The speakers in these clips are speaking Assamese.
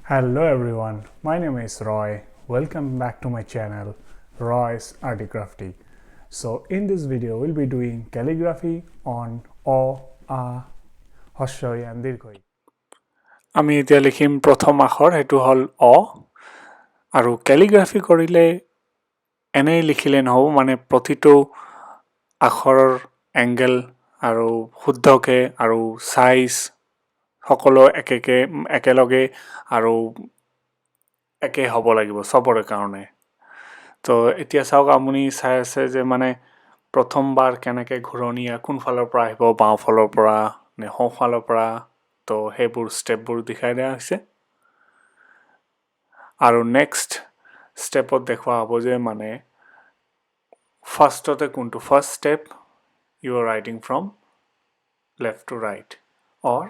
Hello everyone, my name is Roy. Welcome back to my channel RoysArtyCrafty. So in this video we'll be doing calligraphy on O, A, Hoshoi and Dirghoi. আমি এতিয়া লিখিম প্ৰথম আখৰ হেতু হল অ আৰু calligraphy কৰিলে এনেই লিখিলে নহব মানে প্ৰতিটো আখৰৰ এংগেল আৰু শুদ্ধকে আৰু সাইজ সকলো একেলগে আৰু একে হ'ব লাগিব সবৰে কাৰণে তো এতিয়া চাওক আপুনি চাই আছে যে মানে প্ৰথমবাৰ কেনেকৈ ঘূৰণীয়া কোন ফালৰ পৰা আহিব বাওঁ ফালৰ পৰা নে সোঁ ফালৰ পৰা তো হেবোৰ ষ্টেপবোৰ দেখাই দিয়া হৈছে আৰু নেক্সট ষ্টেপত দেখুৱা হ'ব যে মানে ফাৰ্ষ্টতে কোনটো first step you are writing from left to right or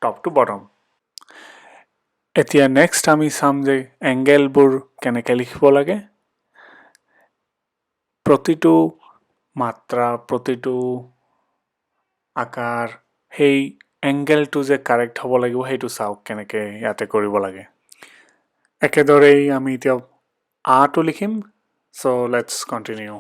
top to bottom এতিয়া নেক্সট আমি চাম যে এংগেলবোৰ কেনেকৈ লিখিব লাগে প্ৰতিটো মাত্ৰা প্ৰতিটো আকাৰ হেই এংগেলটো যে কাৰেক্ট হ'ব লাগিব হেইটো চাওক কেনেকৈ ইয়াতে কৰিব লাগে একেদৰেই আমি এতিয়া আটো লিখিম so let's continue